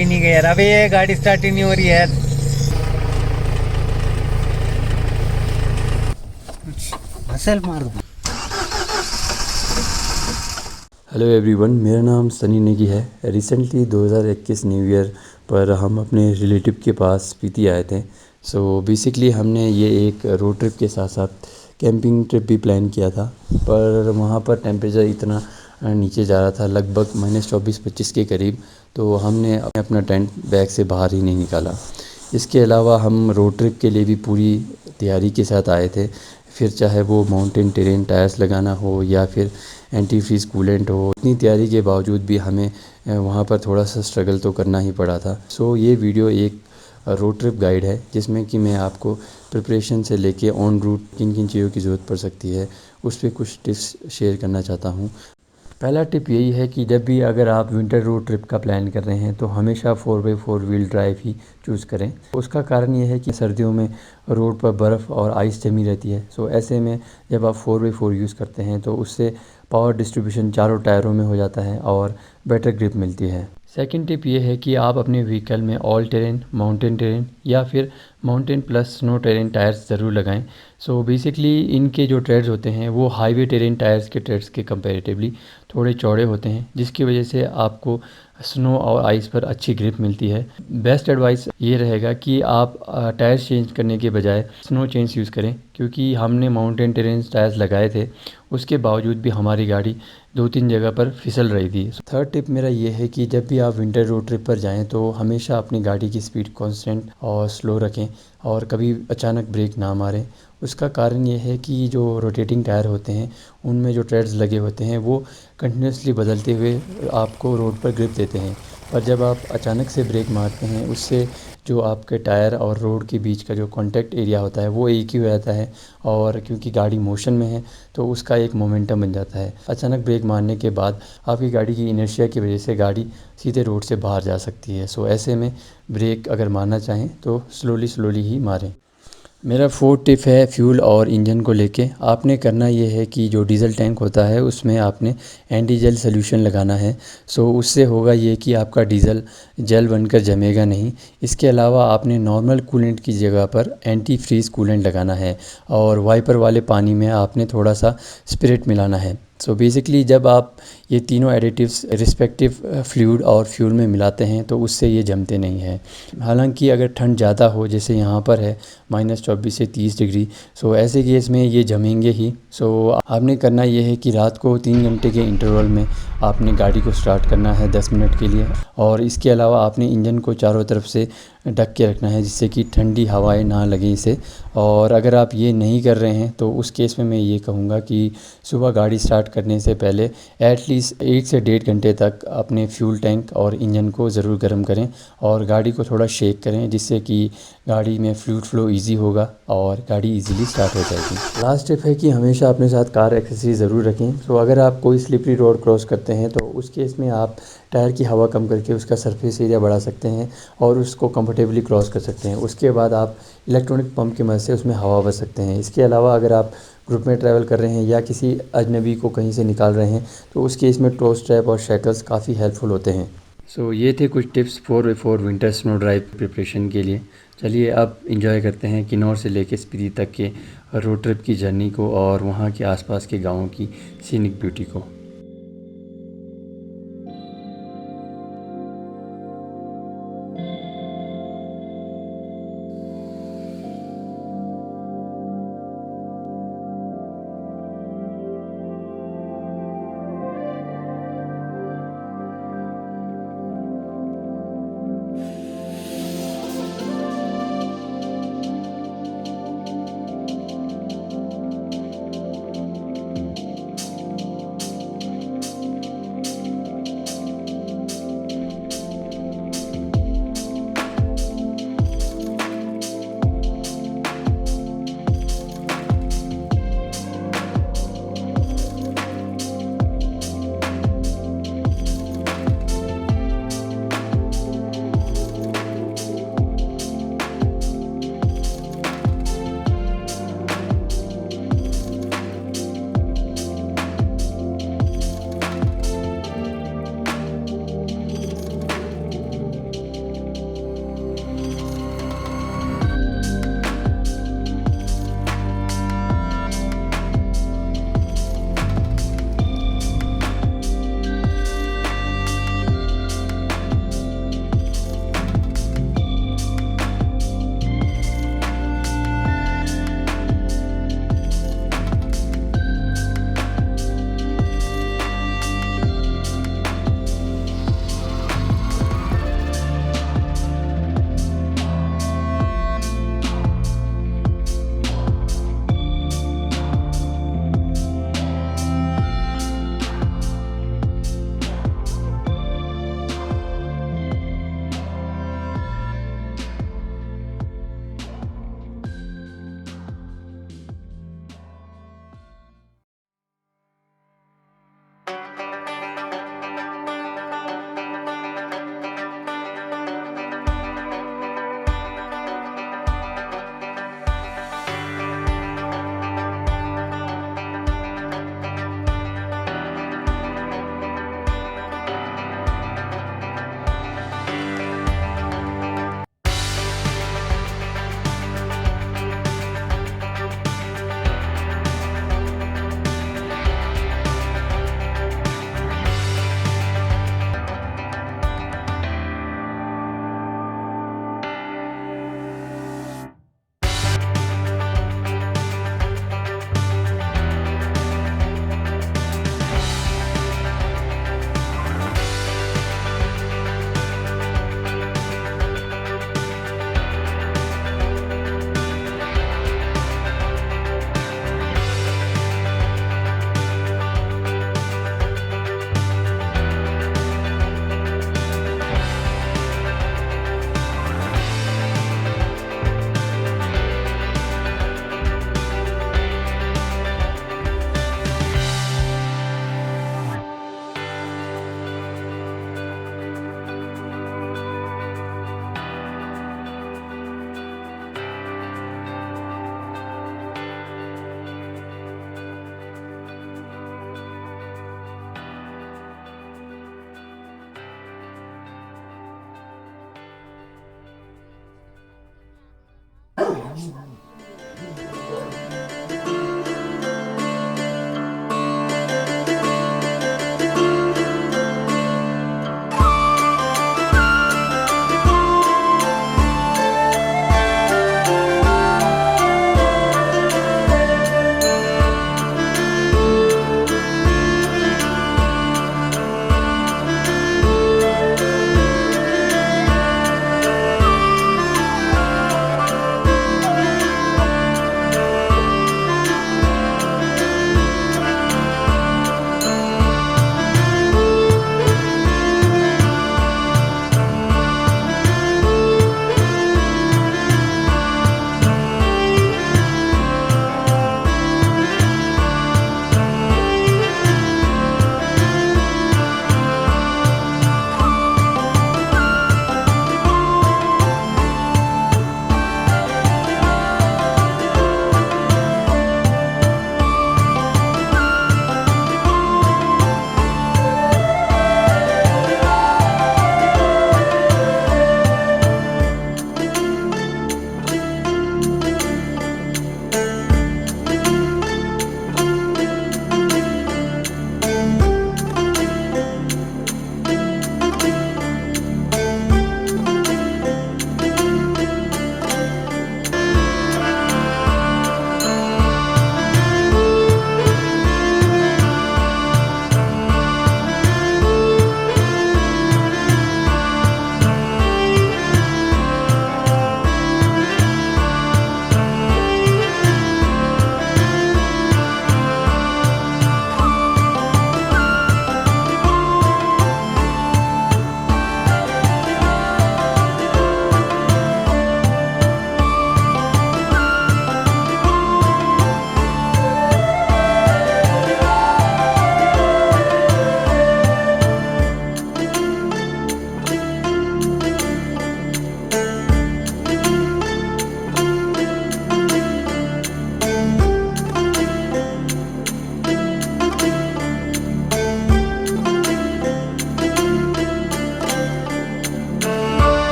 भी नहीं गया यार। अबे ये गाड़ी स्टार्ट ही नहीं हो रही है यार। हसल मार दो। हेलो एवरीवन, मेरा नाम सनी नेगी है। रिसेंटली 2021 न्यू ईयर पर हम अपने रिलेटिव के पास स्पीति आए थे। सो बेसिकली हमने ये एक रोड ट्रिप के साथ साथ कैंपिंग ट्रिप भी प्लान किया था। पर वहाँ पर टेम्परेचर इतना नीचे जा रहा था, लगभग -24-25 के करीब। तो हमने अपना टेंट बैग से बाहर ही नहीं निकाला। इसके अलावा हम रोड ट्रिप के लिए भी पूरी तैयारी के साथ आए थे। फिर चाहे वो माउंटेन टेरेन टायर्स लगाना हो या फिर एंटी फ्रीज कूलेंट हो, इतनी तैयारी के बावजूद भी हमें वहाँ पर थोड़ा सा स्ट्रगल तो करना ही पड़ा था। सो ये वीडियो एक रोड ट्रिप गाइड है जिसमें कि मैं आपको प्रिपरेशन से लेके ऑन रूट किन किन चीज़ों की ज़रूरत पड़ सकती है उस पर कुछ टिप्स शेयर करना चाहता हूँ। पहला टिप यही है कि जब भी अगर आप विंटर रोड ट्रिप का प्लान कर रहे हैं तो हमेशा 4x4 व्हील ड्राइव ही चूज़ करें। उसका कारण ये है कि सर्दियों में रोड पर बर्फ़ और आइस जमी रहती है। सो ऐसे में जब आप 4x4 यूज़ करते हैं तो उससे पावर डिस्ट्रीब्यूशन चारों टायरों में हो जाता है और बेटर ग्रिप मिलती है। सेकंड टिप ये है कि आप अपने व्हीकल में ऑल टेरेन, माउंटेन टेरेन या फिर mountain plus snow terrain tyres ज़रूर लगाएं। सो बेसिकली इनके जो ट्रेड्स होते हैं वो हाईवे टेरेन टायर्स के ट्रेड्स के कंपैरेटिवली थोड़े चौड़े होते हैं, जिसकी वजह से आपको स्नो और आइस पर अच्छी ग्रिप मिलती है। बेस्ट एडवाइस ये रहेगा कि आप टायर्स चेंज करने के बजाय स्नो चेंज यूज़ करें, क्योंकि हमने माउंटेन टेरेन टायर्स लगाए थे, उसके बावजूद भी हमारी गाड़ी 2-3 जगह पर फिसल रही थी। थर्ड टिप मेरा ये है कि जब भी आप विंटर रोड ट्रिप पर जाएं तो हमेशा अपनी गाड़ी की स्पीड कांस्टेंट और स्लो रखें और कभी अचानक ब्रेक ना मारें। उसका कारण ये है कि जो रोटेटिंग टायर होते हैं उनमें जो ट्रेड्स लगे होते हैं वो कंटिन्यूसली बदलते हुए आपको रोड पर ग्रिप देते हैं। पर जब आप अचानक से ब्रेक मारते हैं उससे जो आपके टायर और रोड के बीच का जो कॉन्टैक्ट एरिया होता है वो एक ही हो जाता है, और क्योंकि गाड़ी मोशन में है तो उसका एक मोमेंटम बन जाता है। अचानक ब्रेक मारने के बाद आपकी गाड़ी की इनर्शिया की वजह से गाड़ी सीधे रोड से बाहर जा सकती है। सो ऐसे में ब्रेक अगर मारना चाहें तो स्लोली स्लोली ही मारें। मेरा फोर्थ टिप है फ्यूल और इंजन को लेके। आपने करना ये है कि जो डीजल टैंक होता है उसमें आपने एंटी जेल सोल्यूशन लगाना है। सो उससे होगा ये कि आपका डीजल जेल बनकर जमेगा नहीं। इसके अलावा आपने नॉर्मल कूलेंट की जगह पर एंटी फ्रीज कूलेंट लगाना है और वाइपर वाले पानी में आपने थोड़ा सा स्पिरिट मिलाना है। सो बेसिकली जब आप ये तीनों एडिटिव्स रिस्पेक्टिव फ्लूइड और फ्यूल में मिलाते हैं तो उससे ये जमते नहीं हैं। हालांकि अगर ठंड ज़्यादा हो, जैसे यहाँ पर है -24 से 30 डिग्री, सो ऐसे केस में ये जमेंगे ही। सो आपने करना ये है कि रात को 3 घंटे के इंटरवल में आपने गाड़ी को स्टार्ट करना है 10 मिनट के लिए, और इसके अलावा आपने इंजन को चारों तरफ से ढक के रखना है जिससे कि ठंडी हवाएं ना लगें इसे। और अगर आप ये नहीं कर रहे हैं तो उस केस में मैं ये कहूँगा कि सुबह गाड़ी स्टार्ट करने से पहले एटलीस्ट 1 से 1.5 घंटे तक अपने फ्यूल टैंक और इंजन को ज़रूर गर्म करें और गाड़ी को थोड़ा शेक करें, जिससे कि गाड़ी में फ्लूइड फ्लो इजी होगा और गाड़ी इजीली स्टार्ट हो जाएगी। लास्ट टिप है कि हमेशा अपने साथ कार एक्सेसरीज ज़रूर रखें। सो अगर आप कोई स्लिपरी रोड क्रॉस करते हैं तो उस केस में आप टायर की हवा कम करके उसका सरफेस एरिया बढ़ा सकते हैं और उसको कंफर्टेबली क्रॉस कर सकते हैं। उसके बाद आप इलेक्ट्रॉनिक पंप की मदद से उसमें हवा भर सकते हैं। इसके अलावा अगर आप ग्रुप में ट्रैवल कर रहे हैं या किसी अजनबी को कहीं से निकाल रहे हैं तो उस केस में टो स्ट्रैप और शैकल्स काफ़ी हेल्पफुल होते हैं। सो ये थे कुछ tips 4x4 winter snow drive preparation के लिए। चलिए अब इंजॉय करते हैं किन्नौर से लेकर स्पीति तक के रोड ट्रिप की जर्नी को और वहाँ के आसपास के गाँवों की सीनिक ब्यूटी को।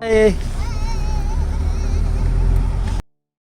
ए